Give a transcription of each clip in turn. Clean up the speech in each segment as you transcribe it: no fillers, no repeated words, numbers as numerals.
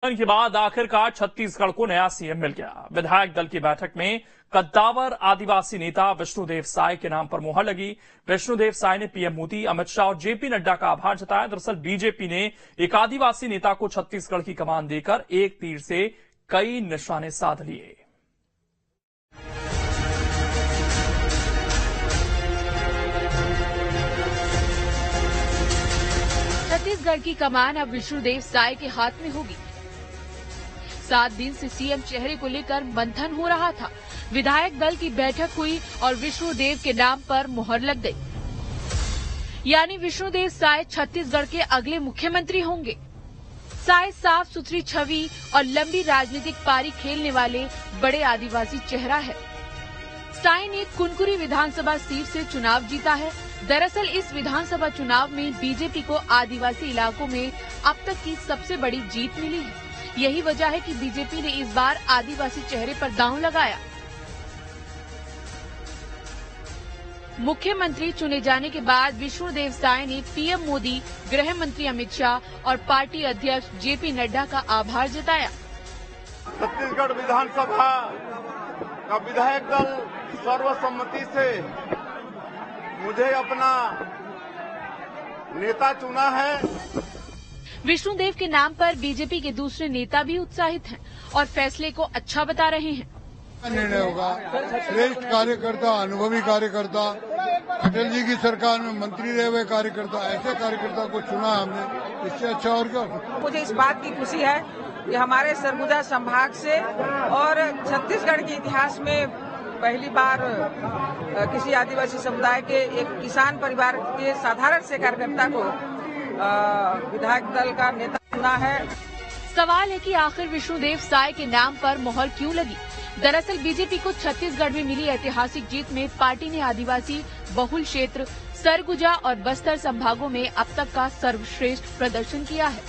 के बाद आखिरकार छत्तीसगढ़ को नया सीएम मिल गया। विधायक दल की बैठक में कद्दावर आदिवासी नेता विष्णुदेव साय के नाम पर मुहर लगी। विष्णुदेव साय ने पीएम मोदी, अमित शाह और जेपी नड्डा का आभार जताया। दरअसल बीजेपी ने एक आदिवासी नेता को छत्तीसगढ़ की कमान देकर एक तीर से कई निशाने साध लिए। छत्तीसगढ़ की कमान अब विष्णुदेव साय के हाथ में होगी। 7 दिन से सीएम चेहरे को लेकर मंथन हो रहा था। विधायक दल की बैठक हुई और विष्णुदेव के नाम पर मुहर लग गई। यानी विष्णुदेव साय छत्तीसगढ़ के अगले मुख्यमंत्री होंगे। साय साफ सुथरी छवि और लंबी राजनीतिक पारी खेलने वाले बड़े आदिवासी चेहरा है। साय ने कुनकुरी विधानसभा सीट से चुनाव जीता है। दरअसल इस विधानसभा चुनाव में बीजेपी को आदिवासी इलाकों में अब तक की सबसे बड़ी जीत मिली है। यही वजह है कि बीजेपी ने इस बार आदिवासी चेहरे पर दांव लगाया। मुख्यमंत्री चुने जाने के बाद विष्णुदेव साय ने पीएम मोदी, गृह मंत्री अमित शाह और पार्टी अध्यक्ष जेपी नड्डा का आभार जताया। छत्तीसगढ़ विधानसभा का विधायक दल सर्वसम्मति से मुझे अपना नेता चुना है। विष्णुदेव के नाम पर बीजेपी के दूसरे नेता भी उत्साहित हैं और फैसले को अच्छा बता रहे हैं। निर्णय होगा। श्रेष्ठ कार्यकर्ता, अनुभवी कार्यकर्ता, अटल जी की सरकार में मंत्री रहे हुए कार्यकर्ता, ऐसे कार्यकर्ता को चुना हमने। इससे अच्छा और क्या। मुझे इस बात की खुशी है कि हमारे सरगुजा संभाग से और छत्तीसगढ़ के इतिहास में पहली बार किसी आदिवासी समुदाय के एक किसान परिवार के साधारण से कार्यकर्ता को विधायक दल का नेता चुना है। सवाल है कि आखिर विष्णुदेव साय के नाम पर मुहर क्यों लगी। दरअसल बीजेपी को छत्तीसगढ़ में मिली ऐतिहासिक जीत में पार्टी ने आदिवासी बहुल क्षेत्र सरगुजा और बस्तर संभागों में अब तक का सर्वश्रेष्ठ प्रदर्शन किया है।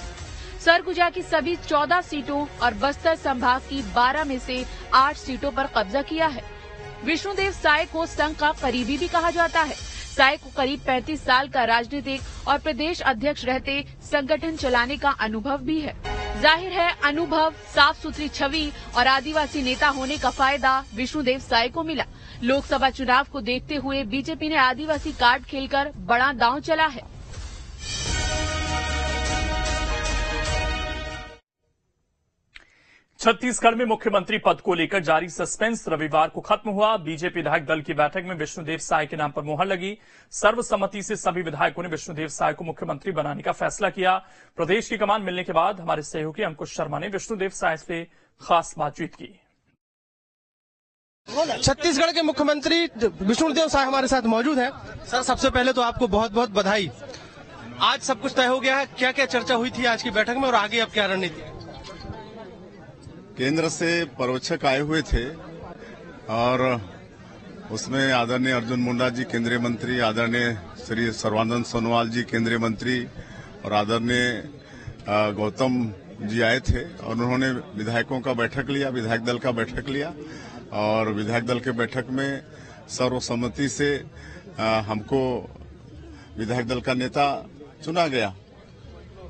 सरगुजा की सभी 14 सीटों और बस्तर संभाग की 12 में से 8 सीटों पर कब्जा किया है। विष्णुदेव साय को संघ का करीबी भी कहा जाता है। साय को करीब 35 साल का राजनीतिक और प्रदेश अध्यक्ष रहते संगठन चलाने का अनुभव भी है। जाहिर है अनुभव, साफ सुथरी छवि और आदिवासी नेता होने का फायदा विष्णुदेव साय को मिला। लोकसभा चुनाव को देखते हुए बीजेपी ने आदिवासी कार्ड खेलकर बड़ा दांव चला है। छत्तीसगढ़ में मुख्यमंत्री पद को लेकर जारी सस्पेंस रविवार को खत्म हुआ। बीजेपी विधायक दल की बैठक में विष्णुदेव साय के नाम पर मुहर लगी। सर्वसम्मति से सभी विधायकों ने विष्णुदेव साय को मुख्यमंत्री बनाने का फैसला किया। प्रदेश की कमान मिलने के बाद हमारे सहयोगी अंकुश शर्मा ने विष्णुदेव साय से खास बातचीत की। छत्तीसगढ़ के मुख्यमंत्री विष्णुदेव साय हमारे साथ मौजूद हैं। सर, सबसे पहले तो आपको बहुत बहुत बधाई। आज सब कुछ तय हो गया है। क्या क्या चर्चा हुई थी आज की बैठक में और आगे अब क्या रणनीति? केंद्र से पर्यवेक्षक आए हुए थे और उसमें आदरणीय अर्जुन मुंडा जी केंद्रीय मंत्री, आदरणीय श्री सर्बानंद सोनोवाल जी केंद्रीय मंत्री और आदरणीय गौतम जी आए थे और उन्होंने विधायकों का बैठक लिया, विधायक दल का बैठक लिया और विधायक दल के बैठक में सर्वसम्मति से हमको विधायक दल का नेता चुना गया।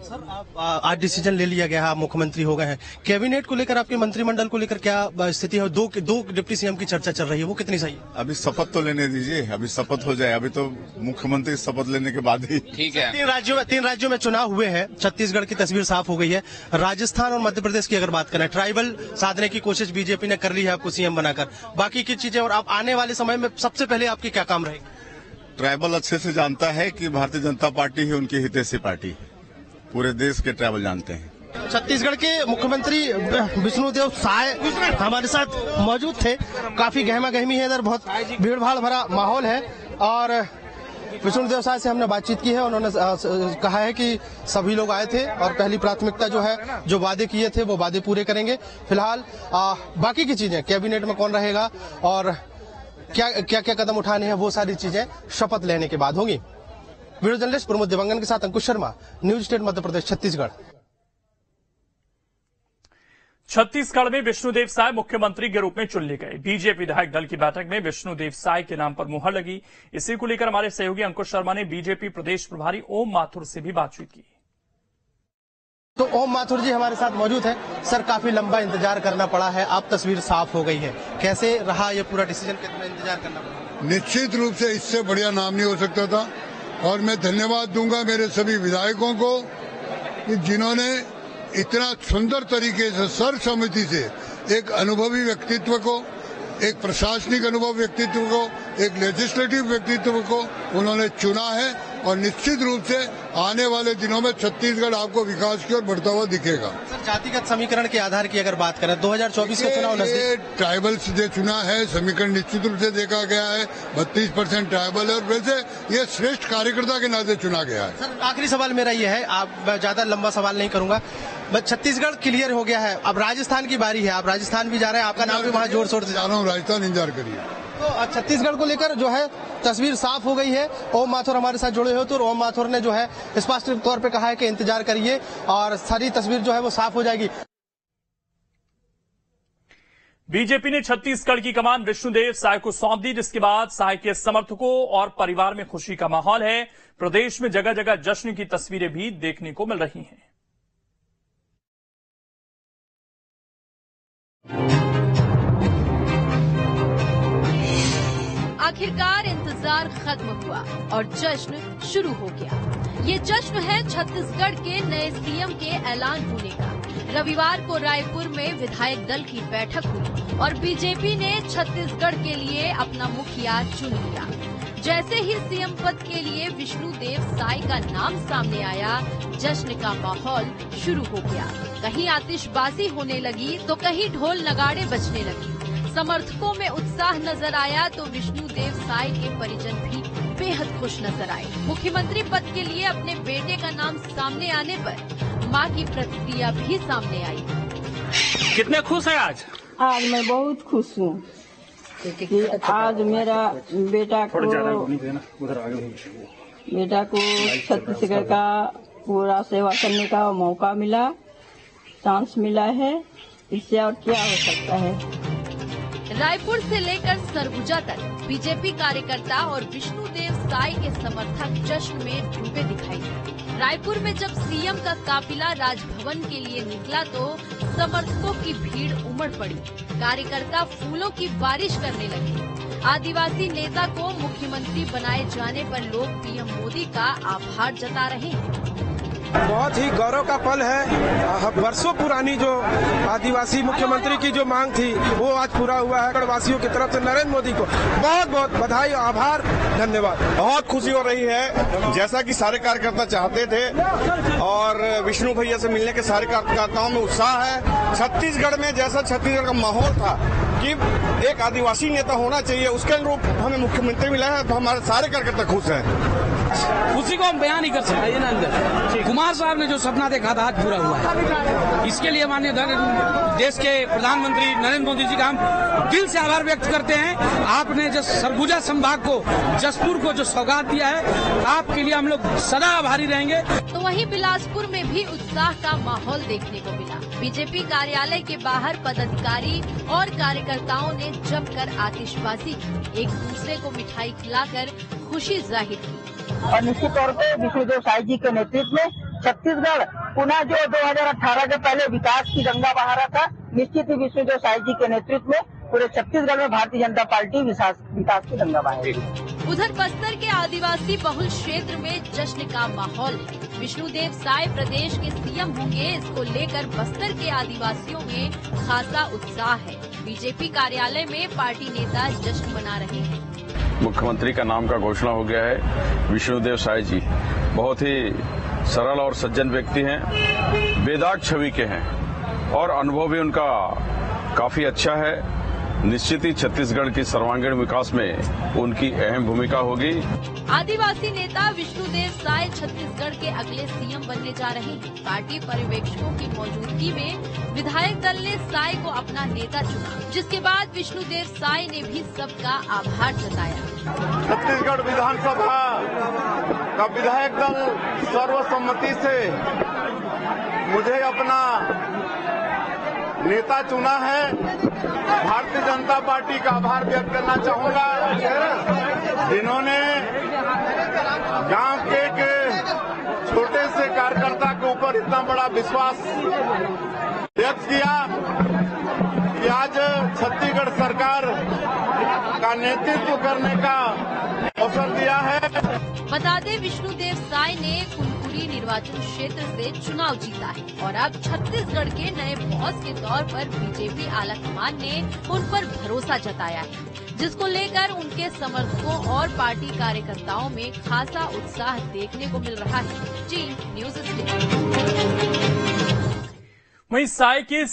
सर, आप आज डिसीजन ले लिया गया है, आप मुख्यमंत्री हो गए हैं। कैबिनेट को लेकर, आपके मंत्रिमंडल को लेकर क्या स्थिति है? दो डिप्टी सीएम की चर्चा चल रही है, वो कितनी सही है? अभी शपथ तो लेने दीजिए, अभी शपथ हो जाए। अभी तो मुख्यमंत्री शपथ लेने के बाद ही ठीक है। 3 राज्यों में चुनाव हुए हैं। छत्तीसगढ़ की तस्वीर साफ हो गई है। राजस्थान और मध्य प्रदेश की अगर बात करें, ट्राइबल साधने की कोशिश बीजेपी ने कर ली है आपको सीएम बनाकर। बाकी की चीजें और आप आने वाले समय में सबसे पहले आपकी क्या काम रहेगी? ट्राइबल अच्छे से जानता है कि भारतीय जनता पार्टी ही उनकी हितैषी पार्टी है। पूरे देश के ट्राइबल जानते हैं। छत्तीसगढ़ के मुख्यमंत्री विष्णुदेव साय हमारे साथ मौजूद थे। काफी गहमा गहमी है, इधर बहुत भीड़ भाड़ भरा माहौल है और विष्णुदेव साय से हमने बातचीत की है। उन्होंने कहा है कि सभी लोग आए थे और पहली प्राथमिकता जो है, जो वादे किए थे वो वादे पूरे करेंगे। फिलहाल बाकी की चीजें, कैबिनेट में कौन रहेगा और क्या क्या क्या कदम उठाने हैं, वो सारी चीजें शपथ लेने के बाद होंगी। वीडियो जर्नलिस्ट प्रमोद देवांगन के साथ अंकुश शर्मा, न्यूज स्टेट मध्य प्रदेश, छत्तीसगढ़। छत्तीसगढ़ में विष्णुदेव साय मुख्यमंत्री के रूप में चुन लिए गए। बीजेपी विधायक दल की बैठक में विष्णुदेव साय के नाम पर मुहर लगी। इसी को लेकर हमारे सहयोगी अंकुश शर्मा ने बीजेपी प्रदेश प्रभारी ओम माथुर से भी बातचीत की। तो ओम माथुर जी हमारे साथ मौजूद हैं। सर, काफी लंबा इंतजार करना पड़ा है, अब तस्वीर साफ हो गई है, कैसे रहा ये पूरा डिसीजन, कितना इंतजार करना पड़ा? निश्चित रूप से इससे बढ़िया नाम नहीं हो सकता था और मैं धन्यवाद दूंगा मेरे सभी विधायकों को कि जिन्होंने इतना सुंदर तरीके से सर्वसम्मति से एक अनुभवी व्यक्तित्व को, एक प्रशासनिक अनुभव व्यक्तित्व को, एक लेजिस्लेटिव व्यक्तित्व को उन्होंने चुना है और निश्चित रूप से आने वाले दिनों में छत्तीसगढ़ आपको विकास की ओर बढ़ता हुआ दिखेगा। सर, जातिगत समीकरण के आधार की अगर बात करें, 2024 का चुनाव नजदीक, ट्राइबल से चुना है, समीकरण निश्चित रूप से देखा गया है, 32% ट्राइबल है और वैसे ये श्रेष्ठ कार्यकर्ता के नाते चुना गया है। सर, आखिरी सवाल मेरा ये है, आप ज्यादा लंबा सवाल नहीं करूंगा, बस छत्तीसगढ़ क्लियर हो गया है, अब राजस्थान की बारी है, आप राजस्थान भी जा रहे हैं, आपका नाम भी वहाँ जोर शोर से जा रहा हूँ, राजस्थान इंतजार करिए। तो छत्तीसगढ़ को लेकर जो है तस्वीर साफ हो गई है। ओम माथुर हमारे साथ जुड़े हो, तो ओम माथुर ने जो है स्पष्ट तौर पे कहा है कि इंतजार करिए और सारी तस्वीर जो है वो साफ हो जाएगी। बीजेपी ने छत्तीसगढ़ की कमान विष्णुदेव साय को सौंप दी, जिसके बाद साय के समर्थकों और परिवार में खुशी का माहौल है। प्रदेश में जगह जगह जश्न की तस्वीरें भी देखने को मिल रही हैं। आखिरकार इंतजार खत्म हुआ और जश्न शुरू हो गया। ये जश्न है छत्तीसगढ़ के नए सीएम के ऐलान होने का। रविवार को रायपुर में विधायक दल की बैठक हुई और बीजेपी ने छत्तीसगढ़ के लिए अपना मुखिया चुन लिया। जैसे ही सीएम पद के लिए विष्णुदेव साय का नाम सामने आया, जश्न का माहौल शुरू हो गया। कहीं आतिशबाजी होने लगी तो कहीं ढोल नगाड़े बजने लगी। समर्थकों में उत्साह नजर आया तो विष्णुदेव साय के परिजन भी बेहद खुश नजर आए। मुख्यमंत्री पद के लिए अपने बेटे का नाम सामने आने पर मां की प्रतिक्रिया भी सामने आई। कितने खुश हैं आज? आज मैं बहुत खुश हूँ कि आज मेरा बेटा को छत्तीसगढ़ का पूरा सेवा करने का मौका मिला, चांस मिला है, इससे और क्या हो सकता है। रायपुर से लेकर सरगुजा तक बीजेपी कार्यकर्ता और विष्णुदेव साय के समर्थक जश्न में डूबे दिखाई दिए। रायपुर में जब सीएम का काफिला राजभवन के लिए निकला तो समर्थकों की भीड़ उमड़ पड़ी। कार्यकर्ता फूलों की बारिश करने लगे। आदिवासी नेता को मुख्यमंत्री बनाए जाने पर लोग पीएम मोदी का आभार जता रहे हैं। बहुत ही गौरव का पल है। वर्षों पुरानी जो आदिवासी मुख्यमंत्री की जो मांग थी वो आज पूरा हुआ है। वासियों की तरफ से नरेंद्र मोदी को बहुत बहुत बधाई, आभार, धन्यवाद। बहुत खुशी हो रही है, जैसा कि सारे कार्यकर्ता चाहते थे और विष्णु भैया से मिलने के सारे कार्यकर्ताओं में उत्साह है। छत्तीसगढ़ में जैसा छत्तीसगढ़ का माहौल था कि एक आदिवासी नेता होना चाहिए, उसके अनुरूप हमें मुख्यमंत्री मिला है तो हमारे सारे कार्यकर्ता खुश हैं। खुशी को हम बयान नहीं कर सकते। कुमार साहब ने जो सपना देखा था आज पूरा हुआ है। इसके लिए माननीय देश के प्रधानमंत्री नरेंद्र मोदी जी का हम दिल से आभार व्यक्त करते हैं। आपने जो सरगुजा संभाग को, जसपुर को जो सौगात दिया है, आपके लिए हम लोग सदा आभारी रहेंगे। तो वहीं बिलासपुर में भी उत्साह का माहौल देखने को मिला। बीजेपी कार्यालय के बाहर पदाधिकारी और कार्यकर्ताओं ने जमकर आतिशबाजी की, एक दूसरे को मिठाई खिलाकर खुशी जाहिर की। और निश्चित तौर पे विष्णुदेव साय जी के नेतृत्व में छत्तीसगढ़ पुनः जो 2018 के पहले विकास की गंगा बहा रहा था, निश्चित ही विष्णुदेव साय जी के नेतृत्व में पूरे छत्तीसगढ़ में भारतीय जनता पार्टी विकास की गंगा बहाएगी। उधर बस्तर के आदिवासी बहुल क्षेत्र में जश्न का माहौल है। विष्णुदेव साय प्रदेश के सीएम होंगे, इसको लेकर बस्तर के आदिवासियों में खासा उत्साह है। बीजेपी कार्यालय में पार्टी नेता जश्न मना रहे हैं। मुख्यमंत्री का नाम का घोषणा हो गया है। विष्णुदेव साय जी बहुत ही सरल और सज्जन व्यक्ति हैं, बेदाग छवि के हैं और अनुभव भी उनका काफी अच्छा है। निश्चित ही छत्तीसगढ़ की सर्वांगीण विकास में उनकी अहम भूमिका होगी। आदिवासी नेता विष्णुदेव साय छत्तीसगढ़ के अगले सीएम बनने जा रहे हैं। पार्टी पर्यवेक्षकों की मौजूदगी में विधायक दल ने साय को अपना नेता चुना, जिसके बाद विष्णुदेव साय ने भी सबका आभार जताया। छत्तीसगढ़ विधानसभा का विधायक दल सर्वसम्मति से मुझे अपना नेता चुना है। भारतीय जनता पार्टी का आभार व्यक्त करना चाहूंगा, जिन्होंने गांव के छोटे से कार्यकर्ता के ऊपर इतना बड़ा विश्वास व्यक्त किया कि आज छत्तीसगढ़ सरकार का नेतृत्व करने का अवसर दिया है। बता दें, विष्णुदेव साय ने कुनकुरी निर्वाचन क्षेत्र से चुनाव जीता है और अब छत्तीसगढ़ के नए बॉस के तौर पर बीजेपी आलाकमान ने उन पर भरोसा जताया है, जिसको लेकर उनके समर्थकों और पार्टी कार्यकर्ताओं में खासा उत्साह देखने को मिल रहा है। जी न्यूज़ 18। वहीं साय के